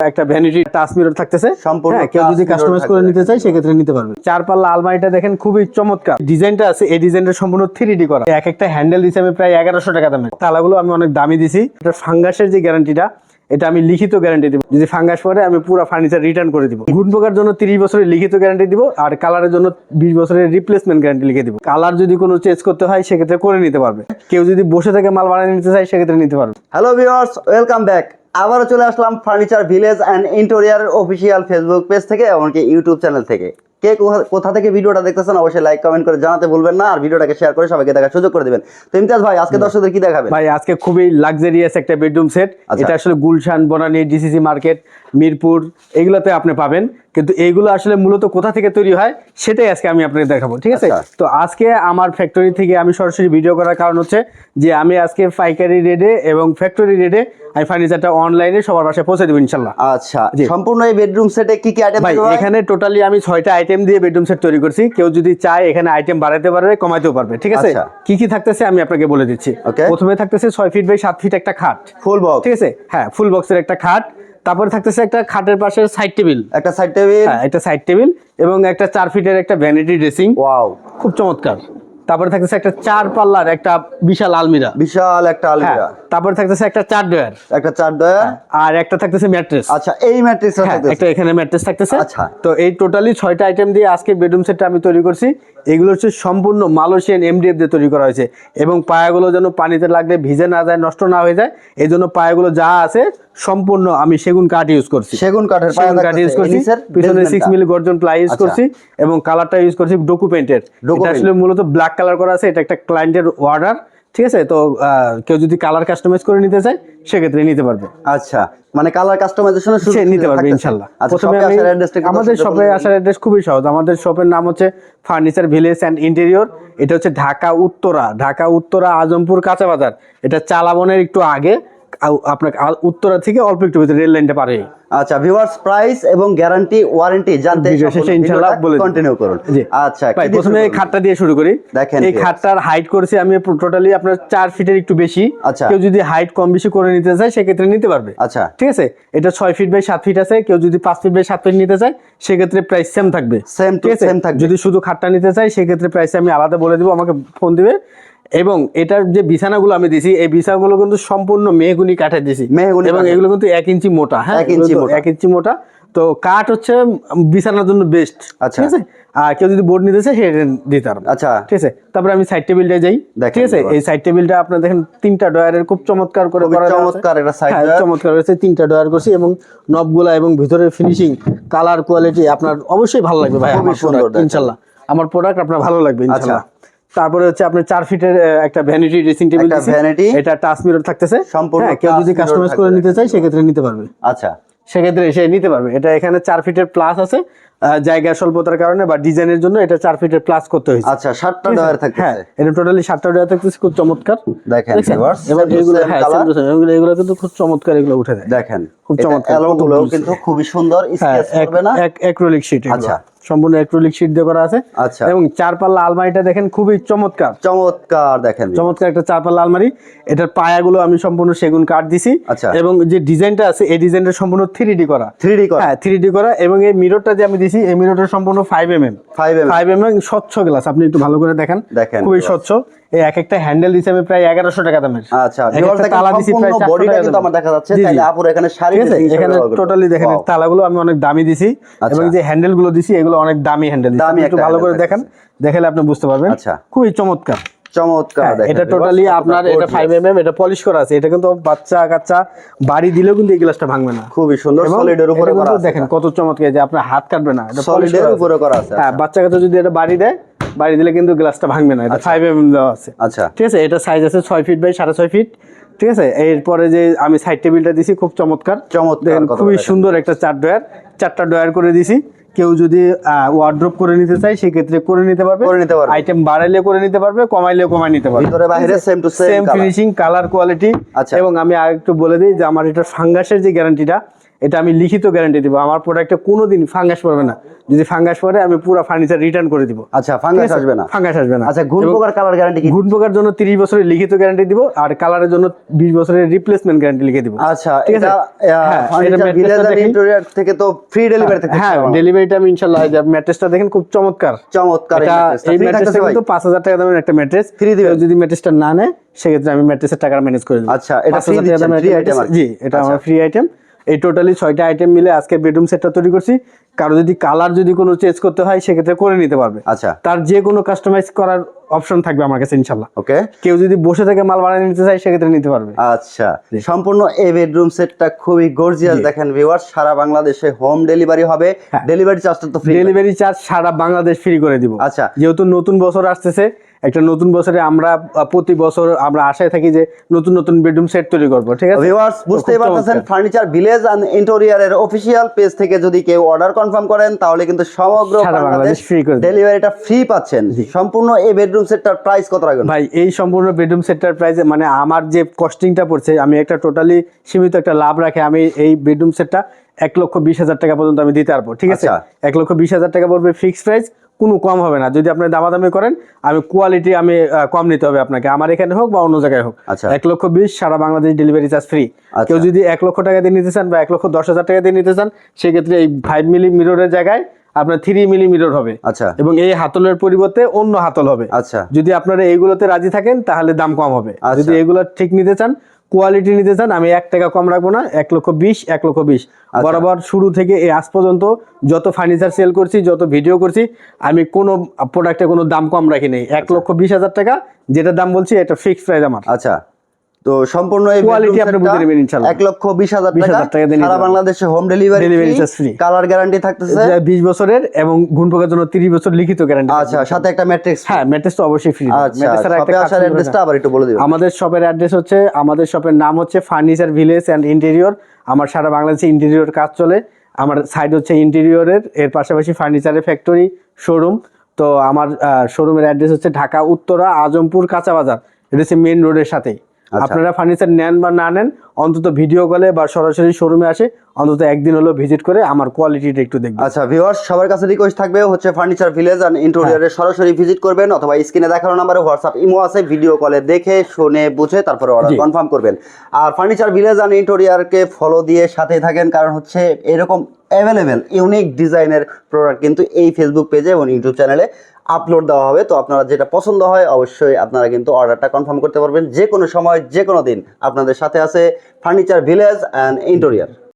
একটা vanity touch mirror থাকতেছে সম্পূর্ণ। কেউ যদি কাস্টমাইজ করে নিতে চায় সেক্ষেত্রে নিতে পারবে। চার পাল্লা আলমারিটা দেখেন খুবই চমৎকার, ডিজাইনটা আছে এই ডিজাইনটা সম্পূর্ণ 3D করা। এক একটা হ্যান্ডেল দিছি আমি প্রায় 1100 টাকা দামে। তালাগুলো আমি অনেক দামি দিছি। এটা ফাঙ্গাসের যে গ্যারান্টিটা এটা আমি লিখিত গ্যারান্টি দিব, যদি ফাঙ্গাস পরে আমি পুরো ফার্নিচার রিটার্ন করে দিব। গুণ পোকার জন্য 30 বছরের লিখিত গ্যারান্টি দিব, আর কালারের জন্য 20 বছরের রিপ্লেসমেন্ট গ্যারান্টি লিখে দিব। কালার যদি কোনো চেঞ্জ করতে হয় সেক্ষেত্রে করে নিতে পারবে। কেউ যদি বসে থেকে মাল বানিয়ে নিতে চায় সেক্ষেত্রে নিতে পারবে। Hello viewers, welcome back. আবারও চলে আসলাম furniture village and interior official Facebook page থেকে, এমনকি ইউটিউব চ্যানেল থেকে। কে কোথা থেকে ভিডিওটা দেখতেছেন অবশ্যই লাইক কমেন্ট করে জানাতে ভুলবেন না, আর ভিডিওটাকে শেয়ার করে সবাইকে দেখার সুযোগ করে দিবেন। তো ইমতিয়াজ ভাই, আজকে দর্শকদের কি দেখাবেন? ভাই আজকে খুবই লাক্সারিয়াস একটা বেডরুম সেট। এটা আসলে গুলশান, বনানী, ডিসিসি মার্কেট, মিরপুর এগুলোতে আপনি পাবেন, কিন্তু এইগুলো আসলে মূলত কোথা থেকে তৈরি হয় সেটাই আজকে আমি আপনাকে দেখাবো, ঠিক আছে? তো আজকে আমার ফ্যাক্টরি থেকে আমি সরাসরি ভিডিও করার কারণ হচ্ছে যে আমি আজকে পাইকারি রেটে এবং ফ্যাক্টরি রেটে আমি ফার্নিচারটা অনলাইনে সবার বাসায় পৌঁছে দেবো ইনশাল্লাহ। আচ্ছা, সম্পূর্ণ এই বেডরুম সেটে কি কি আইটেম ভাই? এখানে টোটালি আমি 6টা আইটেম দিয়ে বেডরুম সেট তৈরি করছি। কেউ যদি চায় এখানে আইটেম বাড়াতে পারবে, কমাতেও পারবে, ঠিক আছে? কি কি থাকতেছে আমি আপনাকে বলে দিচ্ছি। প্রথমে থাকতেছে 6 ফিট বাই 7 ফিট একটা খাট, ফুল বক্স, ঠিক আছে? হ্যাঁ, ফুল বক্সের একটা খাট। তারপরে থাকতেছে একটা খাটের পাশে সাইড টেবিল, একটা সাইড টেবিল, হ্যাঁ একটা সাইড টেবিল, এবং একটা 4 ফিটের একটা ভ্যানিটি ড্রেসিং। ওয়াও, খুব চমৎকার। তারপরে থাকতেছে একটা 4 পাল্লার একটা বিশাল আলমিরা, বিশাল একটা আলমিরা। তারপরে থাকতেছে একটা 4 ডয়ার, একটা 4 ডয়ার, আর একটা থাকতেছে ম্যাট্রেস। আচ্ছা, এই ম্যাট্রেস থাকতেছে একটা এখানে ম্যাট্রেস থাকতেছে। আচ্ছা, তো এই টোটালি 6টা আইটেম দিয়ে আজকে বেডরুম সেটটা আমি তৈরি করছি। এগুলো হচ্ছে সম্পূর্ণ মালয়েশিয়ান MDF দিয়ে তৈরি করা হয়েছে, এবং পায়াগুলো যেন পানিতে লাগলে ভিজে না যায়, নষ্ট না হয়ে যায়, এই জন্য পায়াগুলো যা আছে সম্পূর্ণ আমি সেগুন কাঠ ইউজ করছি। সেগুন কাঠের পায়া ইউজ করছি, পিছনে 6 মিলি গর্জন প্লাই ইউজ করছি, এবং কালারটা ইউজ করছি ডোকু পেইন্টের। এটা আসলে মূলত ব্ল্যাক কালার করা আছে, এটা একটা ক্লায়েন্টের অর্ডার, ঠিক আছে? তো কেউ যদি কালার কাস্টমাইজ করে নিতে চায় সেক্ষেত্রে নিতে পারবে। আচ্ছা, মানে কালার কাস্টমাইজেশনের সুযোগ নিতে পারবে ইনশাআল্লাহ। প্রথমে আমাদের শপে আসার অ্যাড্রেস খুবই সহজ। আমাদের শপের নাম হচ্ছে ফার্নিচার ভিলেজ অ্যান্ড ইন্টেরিয়র। এটা হচ্ছে ঢাকা উত্তরা আজমপুর কাঁচা বাজার। এটা চালাবনের একটু আগে, আপনার উত্তরা থেকে অল্প একটু ভিতরে রেল লাইনটা পারে। আচ্ছা ভিউয়ার্স, প্রাইস এবং গ্যারান্টি ওয়ারেন্টি জানতে ইনশাআল্লাহ কন্টিনিউ করুন। আচ্ছা ভাই, প্রথমে এই খাটটা দিয়ে শুরু করি। দেখেন এই খাটটার হাইট করেছি আমি টোটালি আপনার 4 ফিটের একটু বেশি। কেউ যদি হাইট কম বেশি করে নিতে চায় সেক্ষেত্রে নিতে পারবে। আচ্ছা, ঠিক আছে? এটা 6 ফিট বাই 7 ফিট আছে। কেউ যদি 5 ফিট বাই 7 ফিট নিতে চায় সেক্ষেত্রে প্রাইস সেম থাকবে, ঠিক আছে? যদি শুধু খাটটা নিতে চায় সেক্ষেত্রে প্রাইস আমি আলাদা বলে দিব, আমাকে ফোন দিবে। এবং এটার যে বিছানাগুলো আমি দিছি, এই বিছানাগুলো কিন্তু সম্পূর্ণ মেহগুনি কাঠের দিছি, এবং এগুলো কিন্তু 1 ইঞ্চি মোটা। হ্যাঁ, 1 ইঞ্চি মোটা। তো কাঠ হচ্ছে বিছানার জন্য বেস্ট, ঠিক আছে? আর কেউ যদি বোর্ড নিতে চায় সেটা দিতে পারবে। আচ্ছা, ঠিক আছে? তারপরে আমি সাইড টেবিলটা যাই, ঠিক আছে? এই সাইড টেবিলটা আপনারা দেখেন 3টা ডয়ারের খুব চমৎকার করে করা আছে, চমৎকার একটা সাইড ডয়ার, চমৎকার হয়েছে। 3টা ডয়ার করছি, এবং নবগুলা এবং ভিতরের ফিনিশিং, কালার, কোয়ালিটি আপনার অবশ্যই ভালো লাগবে ভাই। আমার প্রোডাক্ট ইনশাআল্লাহ, আমার প্রোডাক্ট আপনার ভালো লাগবে ইনশাআল্লাহ। তারপরে হচ্ছে আপনার 4 ফিটের একটা ভ্যানিটি ড্রেসিং টেবিল দিছি। এটা টাচ মিরর থাকতেছে সম্পূর্ণ। কেউ যদি কাস্টমাইজ করে নিতে চায় সেক্ষেত্রে নিতে পারবে। আচ্ছা, সেক্ষেত্রে সে নিতে পারবে। এটা এখানে 4 ফিটের প্লাস আছে, জায়গা স্বল্পতার কারণে বা ডিজাইনের জন্য এটা 4 ফিটের প্লাস করতে হয়েছে। আচ্ছা, 7টা ডয়ার থাকতেছে। হ্যাঁ, এটা টোটালি 7টা ডয়ার থাকতেছে, খুব চমৎকার। দেখেন ভিউয়ার্স, এবং এগুলো কিন্তু খুব চমৎকার, এগুলো উঠে যায়। দেখেন খুব চমৎকার, এগুলো কিন্তু খুবই সুন্দর, স্কেচ করবে না, অ্যাক্রিলিক শীট। আচ্ছা, সম্পূর্ণ অ্যাক্রিলিক শীট দিয়ে করা আছে। আচ্ছা, এবং 4 পাল্লা আলমারিটা দেখেন খুবই চমৎকার, দেখেন চমৎকার একটা 4 পাল্লা আলমারি। এটার পায়াগুলো আমি সম্পূর্ণ সেগুন কাঠ দিছি, এবং যে ডিজাইনটা আছে এই ডিজাইনটা সম্পূর্ণ 3D করা। হ্যাঁ, 3D করা। এবং এই মিররটা যে আমি দিছি, এই মিররটা সম্পূর্ণ 5mm স্বচ্ছ গ্লাস। আপনি একটু ভালো করে দেখেন, খুবই স্বচ্ছ। এই এক একটা হ্যান্ডেল দিছি আমি প্রায় 1100 টাকা দামের। আচ্ছা, তালা দিছি প্রায় 400 টাকা কিন্তু আমার দেখা যাচ্ছে। তাহলে আপুর এখানে শাড়ি দিছি, এখানে টোটালি দেখেন তালাগুলো আমি অনেক দামি দিছি, এবং যে হ্যান্ডেল গুলো দিছি এগুলো অনেক দামি হ্যান্ডেল দিছি। একটু ভালো করে দেখেন, দেখালে আপনি বুঝতে পারবেন। আচ্ছা, খুবই চমৎকার। এটা টোটালি আপনার এটা 5mm, এটা পলিশ করা আছে। এটা কিন্তু বাচ্চা কাচ্চা বাড়ি দিলেও কিন্তু এই গ্লাসটা ভাঙবে না। খুবই সুন্দর, সলিডের উপরে করা আছে। দেখেন কত চমৎকার, যে আপনার হাত কাটবে না, এটা সলিডের উপরে করা আছে। হ্যাঁ, বাচ্চা কাচ্চা যদি এটা বাড়ি দিলে কিন্তু গ্লাসটা ভাঙবে না। এটা 5mm দেওয়া আছে। আচ্ছা, ঠিক আছে? এটা সাইজ আছে 6 ফিট বাই 6.5 ফিট, ঠিক আছে? এরপরে যে আমি সাইড টেবিলটা দিছি খুব চমৎকার, দেখেন খুবই সুন্দর একটা 4টা ডয়ার করে দিছি। কেউ যদি ওয়ার্ড্রপ করে নিতে চায় সেক্ষেত্রে করে নিতে পারবে। আইটেম বাড়াইলে করে নিতে পারবে, কমাইলে কমাই নিতে পারবে। ভিতরে বাইরে same to same finishing, colour, quality. এবং আমি আরেকটু বলে দিই যে আমার এটা ফাঙ্গাসের যে গ্যারান্টিটা, এটা আমি লিখিত গ্যারান্টি দিব, আমার প্রোডাক্টে কোনোদিন ফাঙ্গাস পড়বে না, যদি ফাঙ্গাস পড়ে আমি পুরো ফার্নিচার রিটার্ন করে দিব। আচ্ছা, ফাঙ্গাস আসবে না? ফাঙ্গাস আসবে না। আচ্ছা, ঘুণ পোকার কালার গ্যারান্টি কি? ঘুণ পোকার জন্য 30 বছরের লিখিত গ্যারান্টি দিব, আর কালারের জন্য 20 বছরের রিপ্লেসমেন্ট গ্যারান্টি লিখে দিব। আচ্ছা, এটা ফার্নিচার ভিলেজ এন্ড ইন্টেরিয়র থেকে তো ফ্রি ডেলিভারি থেকে? হ্যাঁ, ডেলিভারিটা আমি ইনশাআল্লাহ, ম্যাট্রেসটা দেখেন খুব চমৎকার। এই ম্যাট্রেসটা কিন্তু 5000 টাকা দামের একটা ম্যাট্রেস, ফ্রি দিবে। যদি ম্যাট্রেসটা না নেয় সেক্ষেত্রে আমি ম্যাট্রেসের টাকা ম্যানেজ করে দেব। আচ্ছা, এটা ফ্রি আইটেম? জি, এটা আমার ফ্রি আইটেম। এই টোটালি 6টা আইটেম মিলে আজকে বেডরুম সেটটা তৈরি করছি। কারো যদি কালার যদি কোনো চেঞ্জ করতে হয় সেক্ষেত্রে করে নিতে পারবে। আচ্ছা, তার যে কোনো কাস্টমাইজ করার অপশন থাকবে আমার কাছে ইনশাআল্লাহ। ওকে, কেউ যদি বসে থেকে মাল বানিয়ে নিতে চায় সেক্ষেত্রে নিতে পারবে। আচ্ছা, সম্পূর্ণ এই বেডরুম সেটটা খুবই গর্জিয়াস। দেখেন ভিউয়ার্স, সারা বাংলাদেশে হোম ডেলিভারি হবে। ডেলিভারি চার্জটা তো ফ্রি? ডেলিভারি চার্জ সারা বাংলাদেশ ফ্রি করে দিব। আচ্ছা, যেহেতু নতুন বছর আসতেছে, একটা নতুন বছরে আমরা প্রতি বছর আমরা আশায় থাকি যে নতুন নতুন বেডরুম সেট তৈরি করব। ঠিক আছে ভিউয়ার্স, বুঝতেই পারতেছেন, ফার্নিচার ভিলেজ এন্ড ইন্টেরিয়রের অফিশিয়াল পেজ থেকে যদি কেউ অর্ডার কনফার্ম করেন তাহলে কিন্তু সমগ্র বাংলাদেশ ফ্রি করে ডেলিভারিটা ফ্রি পাচ্ছেন। সম্পূর্ণ এই বেডরুম সেটটার প্রাইস কত রাখবেন ভাই? এই সম্পূর্ণ বেডরুম সেটটার প্রাইস মানে আমার যে কস্টিংটা পড়ছে, আমি একটা টোটালি সীমিত একটা লাভ রাখে আমি এই বেডরুম সেটটা 1,20,000 টাকা পর্যন্ত আমি দিতে পারবো। ঠিক আছে, 1,20,000 টাকা পড়বে ফিক্সড প্রাইস, কোনো কম হবে না। যদি আপনি দামাদামি করেন, আমি কোয়ালিটি আমি কম নিতে হবে আপনাকে, আমার এখানে হোক বা অন্য জায়গায় হোক। 1,20,000 সারা বাংলাদেশ ডেলিভারি চার্জ ফ্রি। কেউ যদি 1 লক্ষ টাকা দিয়ে নিতে চান বা 1,10,000 টাকা দিয়ে নিতে চান, সেক্ষেত্রে এই 5 মিলি মিররের জায়গায় আপনার 3 মিলি মিরর হবে। আচ্ছা, এবং এই হাতলের পরিবর্তে অন্য হাতল হবে। আচ্ছা, যদি আপনারা এইগুলোতে রাজি থাকেন তাহলে দাম কম হবে। যদি এগুলো ঠিক নিতে চান, কোয়ালিটি নিতে চান, আমি 1 টাকা কম রাখবো না, 1,20,000 1,20,000 বরাবর শুরু থেকে এই আজ পর্যন্ত যত ফার্নিচার সেল করছি, যত ভিডিও করছি, আমি কোনো প্রোডাক্টে কোনো দাম কম রাখি নাই। 1,20,000 টাকা যেটা দাম বলছি এটা ফিক্সড প্রাইস আমার। আচ্ছা, তো সম্পূর্ণ এই কোয়ালিটি আপনি বুঝে নেবেন ইনশাআল্লাহ। 1,20,000 টাকা সারা বাংলাদেশে home delivery free. Colour guarantee থাকতেছে 20 বছরের এবং ঘুণ পোকার জন্য 30 বছর লিখিত গ্যারান্টি। আচ্ছা, সাথে একটা ম্যাট্রিক্স? হ্যাঁ, ম্যাট্রিক্স তো অবশ্যই ফ্রি। ম্যাট্রিক্সের একটা শপের অ্যাড্রেসটা আবার একটু বলে দিবেন। আমাদের শপের অ্যাড্রেস হচ্ছে, আমাদের শপের নাম হচ্ছে ফার্নিচার ভিলেজ এন্ড ইন্টেরিয়র। আমার সারা বাংলাদেশে ইন্টেরিয়র কাজ চলে। আমার সাইড হচ্ছে ইন্টেরিয়রের, এর পাশাপাশি ফার্নিচারের ফ্যাক্টরি শোরুম। তো আমার শোরুমের অ্যাড্রেস হচ্ছে ঢাকা উত্তরা আজমপুর কাঁচা বাজার, এটা হচ্ছে মেইন রোডের সাথেই। আপনারা ফার্নিচার নেন বা না নেন, অন্তত ভিডিও কলে বা সরাসরি শোরুমে আসে অন্তত একদিন হলো ভিজিট করে আমার কোয়ালিটিটা একটু দেখবেন। আচ্ছা ভিউয়ার্স, সবার কাছে রিকোয়েস্ট থাকবে হচ্ছে ফার্নিচার ভিলেজ এন্ড ইন্টেরিয়রে সরাসরি ভিজিট করবেন, অথবা স্ক্রিনে দেখানো নম্বরে হোয়াটসঅ্যাপ ইমো আছে, ভিডিও কলে দেখে শুনে বুঝে তারপরে অর্ডার কনফার্ম করবেন। আর ফার্নিচার ভিলেজ এন্ড ইন্টেরিয়রকে ফলো দিয়ে সাথে থাকেন, কারণ হচ্ছে এরকম অ্যাভেলেবেল ইউনিক ডিজাইনের প্রোডাক্ট কিন্তু এই ফেসবুক পেজে এবং ইউটিউব চ্যানেলে আপলোড দেওয়া হবে। তো আপনারা যেটা পছন্দ হয় অবশ্যই আপনারা কিন্তু অর্ডারটা কনফার্ম করতে পারবেন যে কোনো সময়, যে কোনো দিন। আপনাদের সাথে আছে ফার্নিচার ভিলেজ অ্যান্ড ইন্টেরিয়র।